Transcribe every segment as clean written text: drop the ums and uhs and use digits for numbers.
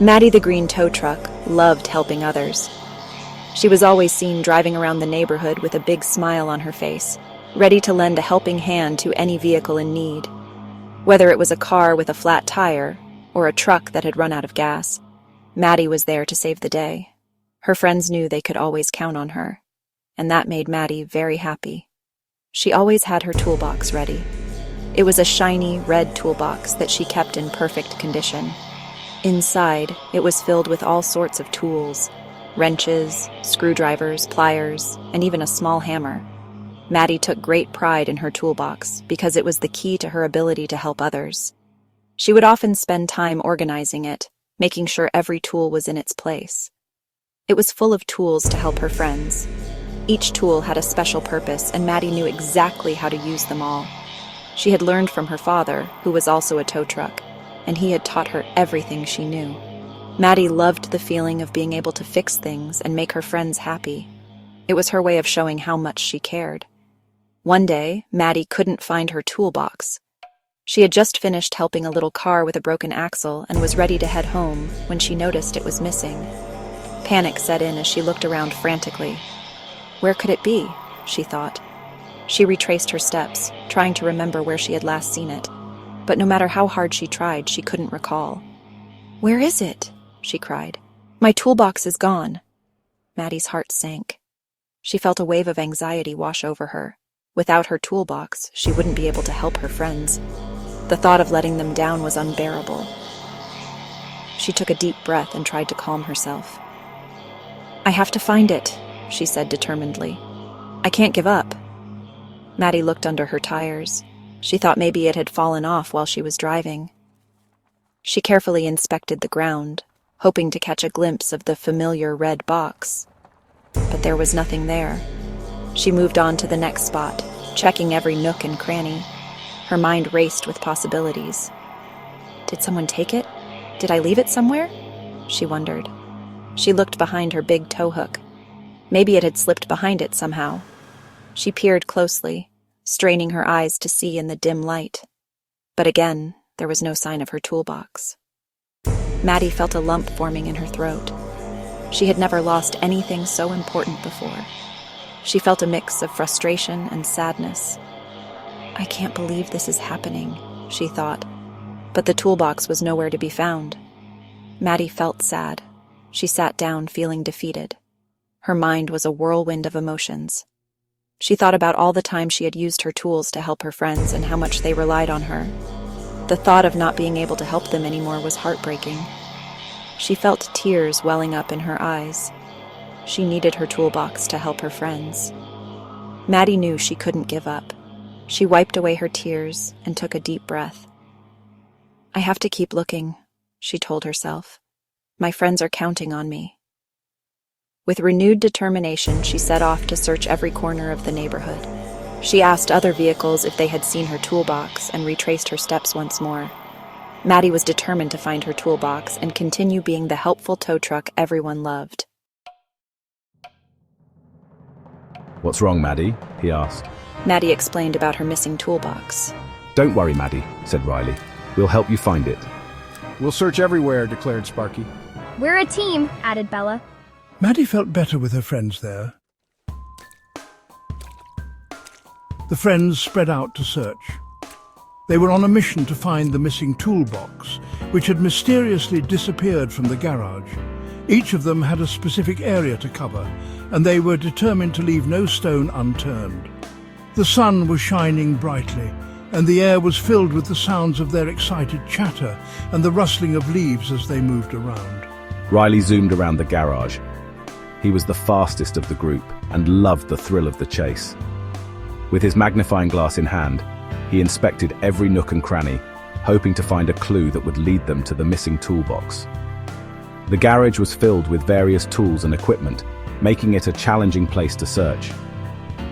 Maddy the green tow truck loved helping others. She was always seen driving around the neighborhood with a big smile on her face, ready to lend a helping hand to any vehicle in need. Whether it was a car with a flat tire or a truck that had run out of gas, Maddy was there to save the day. Her friends knew they could always count on her, and that made Maddy very happy. She always had her toolbox ready. It was a shiny red toolbox that she kept in perfect condition. Inside, it was filled with all sorts of tools: wrenches, screwdrivers, pliers, and even a small hammer. Maddy took great pride in her toolbox because it was the key to her ability to help others. She would often spend time organizing it, making sure every tool was in its place. It was full of tools to help her friends. Each tool had a special purpose, and Maddy knew exactly how to use them all. She had learned from her father, who was also a tow truck, and he had taught her everything she knew. Maddy loved the feeling of being able to fix things and make her friends happy. It was her way of showing how much she cared. One day, Maddy couldn't find her toolbox. She had just finished helping a little car with a broken axle and was ready to head home when she noticed it was missing. Panic set in as she looked around frantically. Where could it be? She thought. She retraced her steps, trying to remember where she had last seen it. But no matter how hard she tried, she couldn't recall. "Where is it?" she cried. "My toolbox is gone." Maddy's heart sank. She felt a wave of anxiety wash over her. Without her toolbox, she wouldn't be able to help her friends. The thought of letting them down was unbearable. She took a deep breath and tried to calm herself. "I have to find it," she said determinedly. "I can't give up." Maddy looked under her tires. She thought maybe it had fallen off while she was driving. She carefully inspected the ground, hoping to catch a glimpse of the familiar red box. But there was nothing there. She moved on to the next spot, checking every nook and cranny. Her mind raced with possibilities. Did someone take it? Did I leave it somewhere? She wondered. She looked behind her big tow hook. Maybe it had slipped behind it somehow. She peered closely, straining her eyes to see in the dim light. But again, there was no sign of her toolbox. Maddy felt a lump forming in her throat. She had never lost anything so important before. She felt a mix of frustration and sadness. "I can't believe this is happening," she thought. But the toolbox was nowhere to be found. Maddy felt sad. She sat down, feeling defeated. Her mind was a whirlwind of emotions. She thought about all the time she had used her tools to help her friends and how much they relied on her. The thought of not being able to help them anymore was heartbreaking. She felt tears welling up in her eyes. She needed her toolbox to help her friends. Maddy knew she couldn't give up. She wiped away her tears and took a deep breath. "I have to keep looking," she told herself. "My friends are counting on me." With renewed determination, she set off to search every corner of the neighborhood. She asked other vehicles if they had seen her toolbox and retraced her steps once more. Maddy was determined to find her toolbox and continue being the helpful tow truck everyone loved. "What's wrong, Maddy?" he asked. Maddy explained about her missing toolbox. "Don't worry, Maddy," said Riley. "We'll help you find it." "We'll search everywhere," declared Sparky. "We're a team," added Bella. Maddy felt better with her friends there. The friends spread out to search. They were on a mission to find the missing toolbox, which had mysteriously disappeared from the garage. Each of them had a specific area to cover, and they were determined to leave no stone unturned. The sun was shining brightly, and the air was filled with the sounds of their excited chatter and the rustling of leaves as they moved around. Riley zoomed around the garage. He was the fastest of the group and loved the thrill of the chase. With his magnifying glass in hand, he inspected every nook and cranny, hoping to find a clue that would lead them to the missing toolbox. The garage was filled with various tools and equipment, making it a challenging place to search.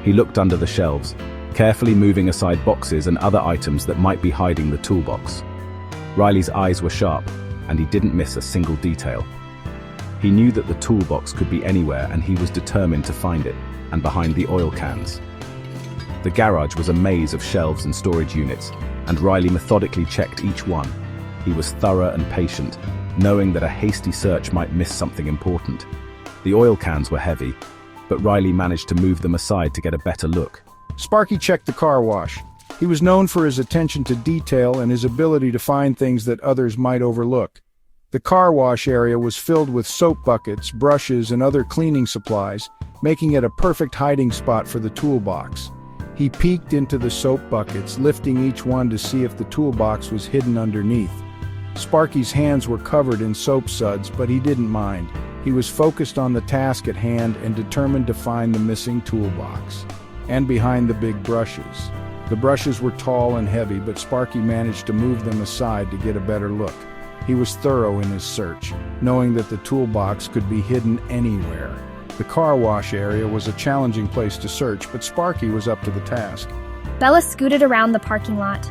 He looked under the shelves, carefully moving aside boxes and other items that might be hiding the toolbox. Riley's eyes were sharp, and he didn't miss a single detail. He knew that the toolbox could be anywhere, and he was determined to find it, and behind the oil cans. The garage was a maze of shelves and storage units, and Riley methodically checked each one. He was thorough and patient, knowing that a hasty search might miss something important. The oil cans were heavy, but Riley managed to move them aside to get a better look. Sparky checked the car wash. He was known for his attention to detail and his ability to find things that others might overlook. The car wash area was filled with soap buckets, brushes, and other cleaning supplies, making it a perfect hiding spot for the toolbox. He peeked into the soap buckets, lifting each one to see if the toolbox was hidden underneath. Sparky's hands were covered in soap suds, but he didn't mind. He was focused on the task at hand and determined to find the missing toolbox. And behind the big brushes. The brushes were tall and heavy, but Sparky managed to move them aside to get a better look. He was thorough in his search, knowing that the toolbox could be hidden anywhere. The car wash area was a challenging place to search, but Sparky was up to the task. Bella scooted around the parking lot.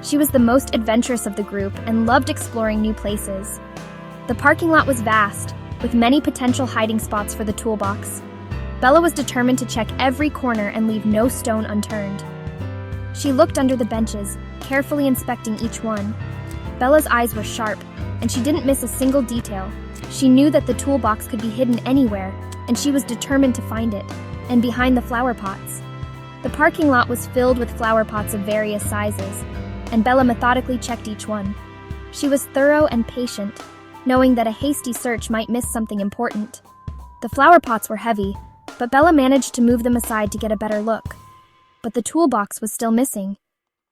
She was the most adventurous of the group and loved exploring new places. The parking lot was vast, with many potential hiding spots for the toolbox. Bella was determined to check every corner and leave no stone unturned. She looked under the benches, carefully inspecting each one. Bella's eyes were sharp, and she didn't miss a single detail. She knew that the toolbox could be hidden anywhere, and she was determined to find it, and behind the flower pots. The parking lot was filled with flower pots of various sizes, and Bella methodically checked each one. She was thorough and patient, knowing that a hasty search might miss something important. The flower pots were heavy, but Bella managed to move them aside to get a better look. But the toolbox was still missing.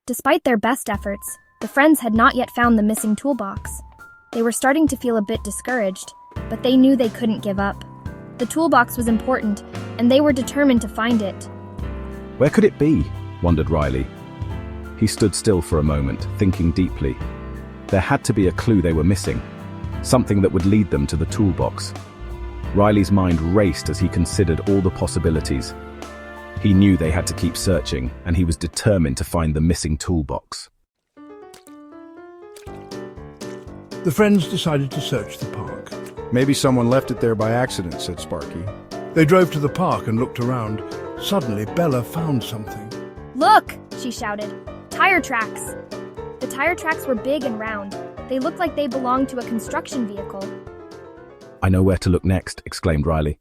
Despite their best efforts, the friends had not yet found the missing toolbox. They were starting to feel a bit discouraged, but they knew they couldn't give up. The toolbox was important, and they were determined to find it. Where could it be? Wondered Riley. He stood still for a moment, thinking deeply. There had to be a clue they were missing, something that would lead them to the toolbox. Riley's mind raced as he considered all the possibilities. He knew they had to keep searching, and he was determined to find the missing toolbox. The friends decided to search the park. Maybe someone left it there by accident, said Sparky. They drove to the park and looked around. Suddenly, Bella found something. "Look!" she shouted. "Tire tracks!" The tire tracks were big and round. They looked like they belonged to a construction vehicle. I know where to look next, exclaimed Riley.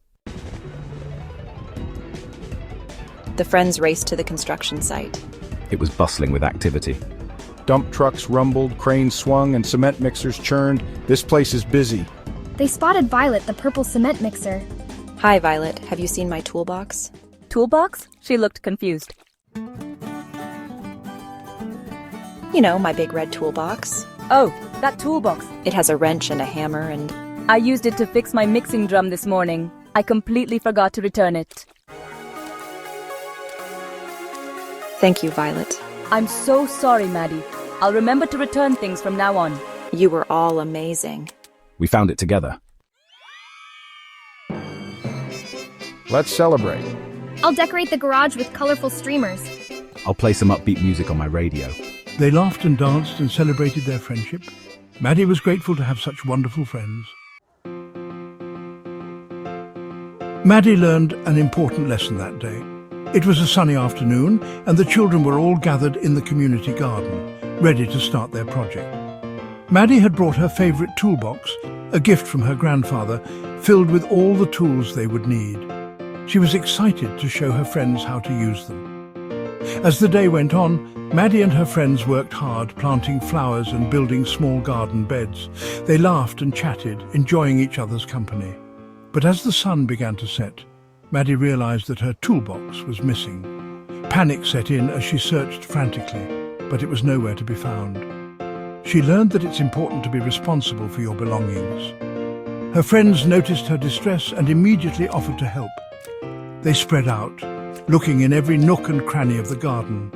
The friends raced to the construction site. It was bustling with activity. Dump trucks rumbled, cranes swung, and cement mixers churned. This place is busy. They spotted Violet, the purple cement mixer. Hi, Violet. Have you seen my toolbox? Toolbox? She looked confused. You know, my big red toolbox. Oh, that toolbox. It has a wrench and a hammer and... I used it to fix my mixing drum this morning. I completely forgot to return it. Thank you, Violet. I'm so sorry, Maddy. I'll remember to return things from now on. You were all amazing. We found it together. Let's celebrate. I'll decorate the garage with colorful streamers. I'll play some upbeat music on my radio. They laughed and danced and celebrated their friendship. Maddy was grateful to have such wonderful friends. Maddy learned an important lesson that day. It was a sunny afternoon, and the children were all gathered in the community garden, ready to start their project. Maddy had brought her favorite toolbox, a gift from her grandfather, filled with all the tools they would need. She was excited to show her friends how to use them. As the day went on, Maddy and her friends worked hard, planting flowers and building small garden beds. They laughed and chatted, enjoying each other's company. But as the sun began to set, Maddy realized that her toolbox was missing. Panic set in as she searched frantically, but it was nowhere to be found. She learned that it's important to be responsible for your belongings. Her friends noticed her distress and immediately offered to help. They spread out, looking in every nook and cranny of the garden.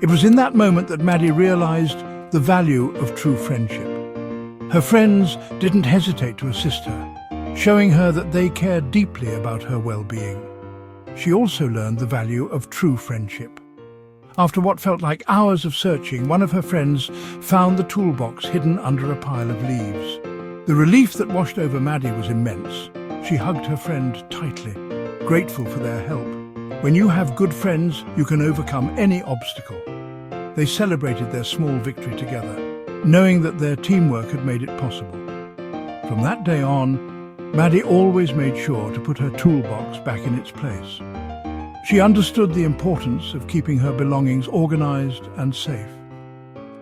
It was in that moment that Maddy realized the value of true friendship. Her friends didn't hesitate to assist her, showing her that they cared deeply about her well-being. She also learned the value of true friendship. After what felt like hours of searching, one of her friends found the toolbox hidden under a pile of leaves. The relief that washed over Maddy was immense. She hugged her friend tightly, grateful for their help. When you have good friends, you can overcome any obstacle. They celebrated their small victory together, knowing that their teamwork had made it possible. From that day on, Maddy always made sure to put her toolbox back in its place. She understood the importance of keeping her belongings organized and safe.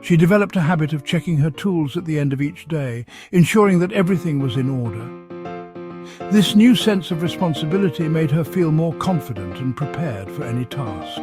She developed a habit of checking her tools at the end of each day, ensuring that everything was in order. This new sense of responsibility made her feel more confident and prepared for any task.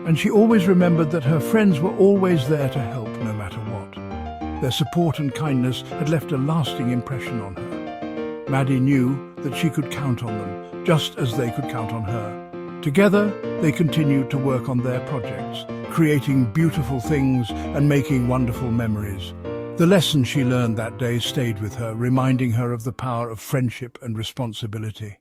And she always remembered that her friends were always there to help no matter what. Their support and kindness had left a lasting impression on her. Maddy knew that she could count on them, just as they could count on her. Together, they continued to work on their projects, creating beautiful things and making wonderful memories. The lesson she learned that day stayed with her, reminding her of the power of friendship and responsibility.